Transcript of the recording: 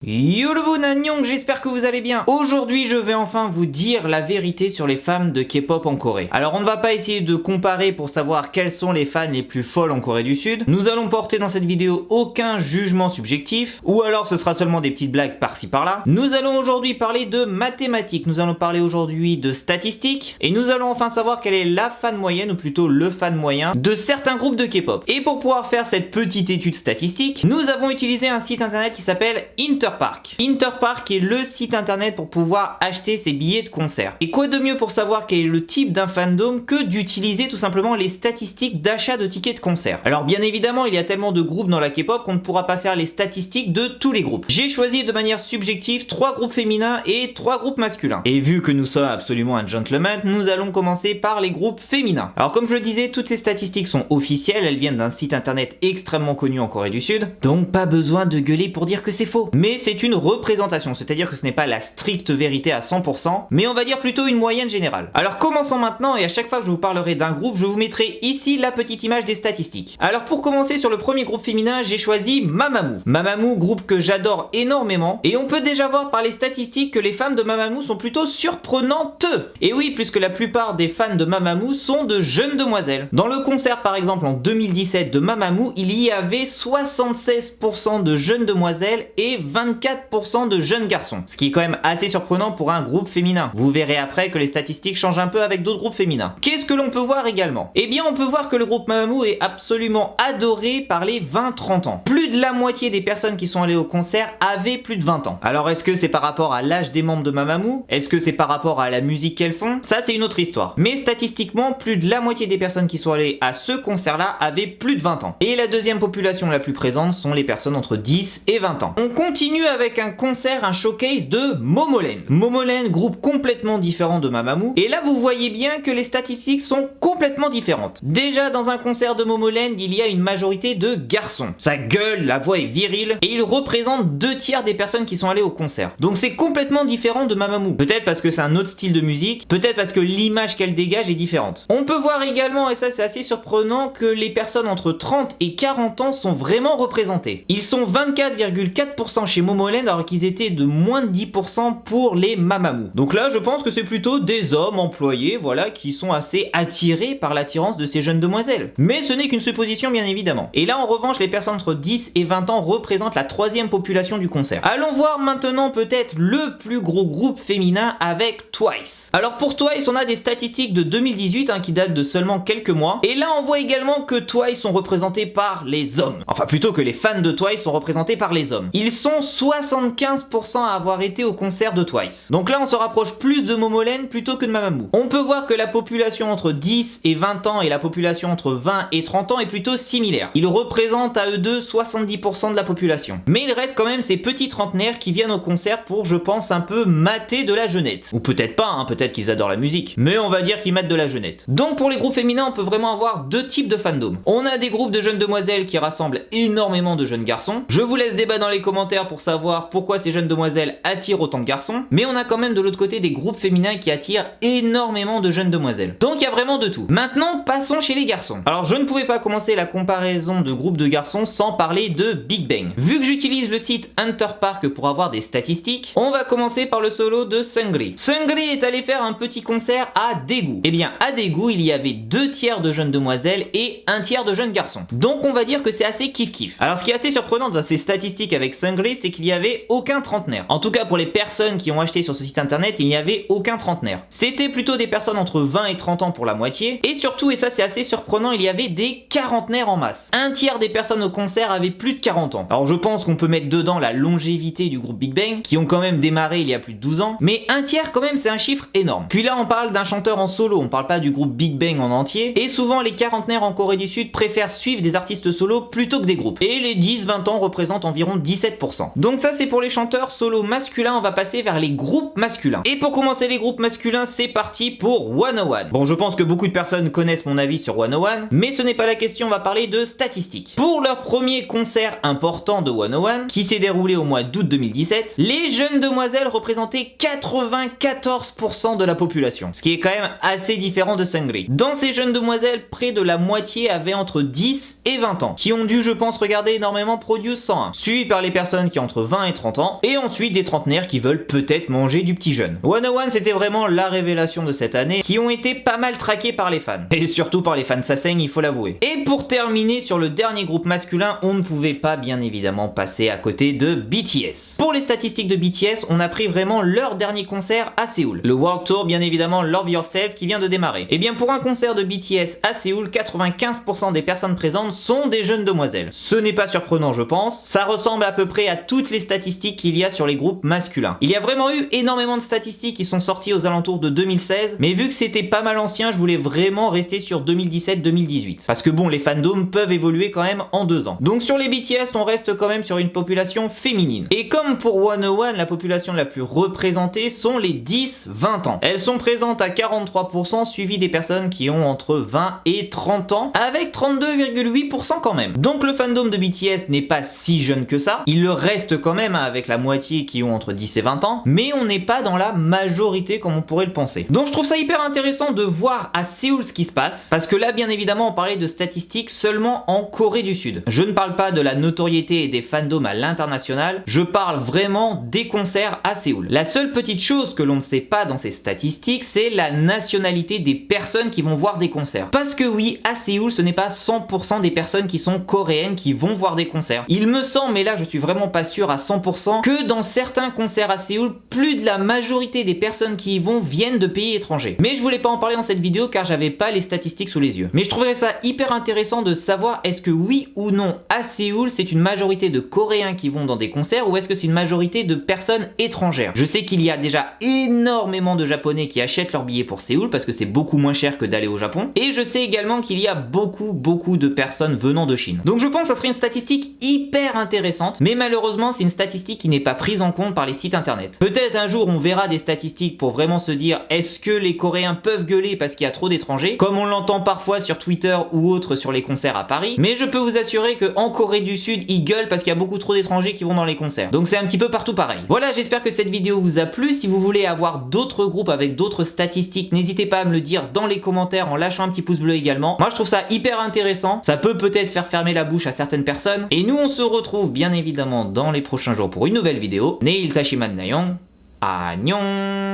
Yo le bon Annyeong, j'espère que vous allez bien. Aujourd'hui je vais enfin vous dire la vérité sur les femmes de K-pop en Corée. Alors on ne va pas essayer de comparer pour savoir quelles sont les fans les plus folles en Corée du Sud. Nous allons porter dans cette vidéo aucun jugement subjectif, ou alors ce sera seulement des petites blagues par-ci par-là. Nous allons aujourd'hui parler de mathématiques, nous allons parler aujourd'hui de statistiques, et nous allons enfin savoir quelle est la fan moyenne, ou plutôt le fan moyen, de certains groupes de K-pop. Et pour pouvoir faire cette petite étude statistique, nous avons utilisé un site internet qui s'appelle Interpark. Interpark est le site internet pour pouvoir acheter ses billets de concert. Et quoi de mieux pour savoir quel est le type d'un fandom que d'utiliser tout simplement les statistiques d'achat de tickets de concert. Alors bien évidemment, il y a tellement de groupes dans la K-pop qu'on ne pourra pas faire les statistiques de tous les groupes. J'ai choisi de manière subjective 3 groupes féminins et 3 groupes masculins. Et vu que nous sommes absolument un gentleman, nous allons commencer par les groupes féminins. Alors comme je le disais, toutes ces statistiques sont officielles, elles viennent d'un site internet extrêmement connu en Corée du Sud, donc pas besoin de gueuler pour dire que c'est faux. Mais c'est une représentation, c'est-à-dire que ce n'est pas la stricte vérité à 100%, mais on va dire plutôt une moyenne générale. Alors commençons maintenant, et à chaque fois que je vous parlerai d'un groupe, je vous mettrai ici la petite image des statistiques. Alors pour commencer sur le premier groupe féminin, j'ai choisi Mamamoo. Mamamoo, groupe que j'adore énormément, et on peut déjà voir par les statistiques que les femmes de Mamamoo sont plutôt surprenantes. Et oui, puisque la plupart des fans de Mamamoo sont de jeunes demoiselles. Dans le concert par exemple en 2017 de Mamamoo, il y avait 76% de jeunes demoiselles et 24% de jeunes garçons. Ce qui est quand même assez surprenant pour un groupe féminin. Vous verrez après que les statistiques changent un peu avec d'autres groupes féminins. Qu'est-ce que l'on peut voir également? Eh bien on peut voir que le groupe Mamamoo est absolument adoré par les 20-30 ans. Plus de la moitié des personnes qui sont allées au concert avaient plus de 20 ans. Alors est-ce que c'est par rapport à l'âge des membres de Mamamoo? Est-ce que c'est par rapport à la musique qu'elles font? Ça c'est une autre histoire. Mais statistiquement, plus de la moitié des personnes qui sont allées à ce concert-là avaient plus de 20 ans. Et la deuxième population la plus présente sont les personnes entre 10 et 20 ans. On continue avec un concert, un showcase de Momoland. Momoland, groupe complètement différent de Mamamoo. Et là, vous voyez bien que les statistiques sont complètement différentes. Déjà, dans un concert de Momoland, il y a une majorité de garçons. Ça gueule, la voix est virile, et il représente 2/3 des personnes qui sont allées au concert. Donc c'est complètement différent de Mamamoo. Peut-être parce que c'est un autre style de musique, peut-être parce que l'image qu'elle dégage est différente. On peut voir également, et ça c'est assez surprenant, que les personnes entre 30 et 40 ans sont vraiment représentées. Ils sont 24,4% chez Momoland alors qu'ils étaient de moins de 10% pour les Mamamoo. Donc là je pense que c'est plutôt des hommes employés, voilà, qui sont assez attirés par l'attirance de ces jeunes demoiselles. Mais ce n'est qu'une supposition bien évidemment. Et là en revanche les personnes entre 10 et 20 ans représentent la troisième population du concert. Allons voir maintenant peut-être le plus gros groupe féminin avec Twice. Alors pour Twice on a des statistiques de 2018 qui datent de seulement quelques mois. Et là on voit également que Twice sont représentés par les hommes. Enfin plutôt que les fans de Twice sont représentés par les hommes. Ils sont 75% à avoir été au concert de Twice. Donc là on se rapproche plus de Momoland plutôt que de Mamamoo. On peut voir que la population entre 10 et 20 ans et la population entre 20 et 30 ans est plutôt similaire. Ils représentent à eux deux 70% de la population. Mais il reste quand même ces petits trentenaires qui viennent au concert pour, je pense, un peu mater de la jeunette. Ou peut-être pas, peut-être qu'ils adorent la musique. Mais on va dire qu'ils matent de la jeunette. Donc pour les groupes féminins on peut vraiment avoir deux types de fandom. On a des groupes de jeunes demoiselles qui rassemblent énormément de jeunes garçons. Je vous laisse débattre dans les commentaires pour savoir pourquoi ces jeunes demoiselles attirent autant de garçons, mais on a quand même de l'autre côté des groupes féminins qui attirent énormément de jeunes demoiselles. Donc il y a vraiment de tout. Maintenant passons chez les garçons. Alors je ne pouvais pas commencer la comparaison de groupes de garçons sans parler de Big Bang. Vu que j'utilise le site Interpark pour avoir des statistiques, on va commencer par le solo de Seungri. Seungri est allé faire un petit concert à Daegu. Et bien à Daegu il y avait 2/3 de jeunes demoiselles et 1/3 de jeunes garçons. Donc on va dire que c'est assez kiff-kiff. Alors ce qui est assez surprenant dans ces statistiques avec Seungri, c'est qu'il n'y avait aucun trentenaire. En tout cas pour les personnes qui ont acheté sur ce site internet, il n'y avait aucun trentenaire. C'était plutôt des personnes entre 20 et 30 ans pour la moitié. Et surtout, et ça c'est assez surprenant, il y avait des quarantenaires en masse. 1/3 des personnes au concert avaient plus de 40 ans. Alors je pense qu'on peut mettre dedans la longévité du groupe Big Bang, qui ont quand même démarré il y a plus de 12 ans. Mais 1/3 quand même c'est un chiffre énorme. Puis là on parle d'un chanteur en solo, on parle pas du groupe Big Bang en entier. Et souvent les quarantenaires en Corée du Sud préfèrent suivre des artistes solo plutôt que des groupes. Et les 10-20 ans représentent environ 17%. Donc ça c'est pour les chanteurs solo masculins, on va passer vers les groupes masculins. Et pour commencer les groupes masculins, c'est parti pour 101. Bon, je pense que beaucoup de personnes connaissent mon avis sur 101, mais ce n'est pas la question, on va parler de statistiques. Pour leur premier concert important de 101, qui s'est déroulé au mois d'août 2017, les jeunes demoiselles représentaient 94% de la population, ce qui est quand même assez différent de Seungri. Dans ces jeunes demoiselles, près de la moitié avaient entre 10 et 20 ans, qui ont dû, je pense, regarder énormément Produce 101, suivi par les personnes qui ont entre 20 et 30 ans, et ensuite des trentenaires qui veulent peut-être manger du petit jeune. 101 c'était vraiment la révélation de cette année, qui ont été pas mal traqués par les fans. Et surtout par les fans Sasseng, il faut l'avouer. Et pour terminer sur le dernier groupe masculin, on ne pouvait pas bien évidemment passer à côté de BTS. Pour les statistiques de BTS, on a pris vraiment leur dernier concert à Séoul. Le World Tour, bien évidemment, Love Yourself, qui vient de démarrer. Et bien pour un concert de BTS à Séoul, 95% des personnes présentes sont des jeunes demoiselles. Ce n'est pas surprenant, je pense. Ça ressemble à peu près à toutes les statistiques qu'il y a sur les groupes masculins. Il y a vraiment eu énormément de statistiques qui sont sorties aux alentours de 2016, mais vu que c'était pas mal ancien, je voulais vraiment rester sur 2017-2018. Parce que bon, les fandoms peuvent évoluer quand même en 2 ans. Donc sur les BTS, on reste quand même sur une population féminine. Et comme pour 101, la population la plus représentée sont les 10-20 ans. Elles sont présentes à 43%, suivies des personnes qui ont entre 20 et 30 ans, avec 32,8% quand même. Donc le fandom de BTS n'est pas si jeune que ça. Il le reste quand même avec la moitié qui ont entre 10 et 20 ans, mais on n'est pas dans la majorité comme on pourrait le penser. Donc je trouve ça hyper intéressant de voir à Séoul ce qui se passe, parce que là bien évidemment on parlait de statistiques seulement en Corée du Sud. Je ne parle pas de la notoriété et des fandoms à l'international, je parle vraiment des concerts à Séoul. La seule petite chose que l'on ne sait pas dans ces statistiques, c'est la nationalité des personnes qui vont voir des concerts. Parce que oui, à Séoul, ce n'est pas 100% des personnes qui sont coréennes qui vont voir des concerts. Il me semble, mais là je suis vraiment pas sûr à 100%, que dans certains concerts à Séoul, plus de la majorité des personnes qui y vont viennent de pays étrangers. Mais je voulais pas en parler dans cette vidéo car j'avais pas les statistiques sous les yeux. Mais je trouverais ça hyper intéressant de savoir est-ce que oui ou non à Séoul c'est une majorité de Coréens qui vont dans des concerts ou est-ce que c'est une majorité de personnes étrangères. Je sais qu'il y a déjà énormément de Japonais qui achètent leurs billets pour Séoul parce que c'est beaucoup moins cher que d'aller au Japon. Et je sais également qu'il y a beaucoup de personnes venant de Chine. Donc je pense que ça serait une statistique hyper intéressante, mais malheureusement c'est une statistique qui n'est pas prise en compte par les sites internet. Peut-être un jour on verra des statistiques pour vraiment se dire est-ce que les Coréens peuvent gueuler parce qu'il y a trop d'étrangers, comme on l'entend parfois sur Twitter ou autre sur les concerts à Paris, mais je peux vous assurer qu'en Corée du Sud ils gueulent parce qu'il y a beaucoup trop d'étrangers qui vont dans les concerts. Donc c'est un petit peu partout pareil. Voilà, j'espère que cette vidéo vous a plu. Si vous voulez avoir d'autres groupes avec d'autres statistiques, n'hésitez pas à me le dire dans les commentaires en lâchant un petit pouce bleu également. Moi je trouve ça hyper intéressant, ça peut peut-être faire fermer la bouche à certaines personnes. Et nous on se retrouve bien évidemment dans les prochains jours pour une nouvelle vidéo. Neil Tashiman Nayong, Annyeong.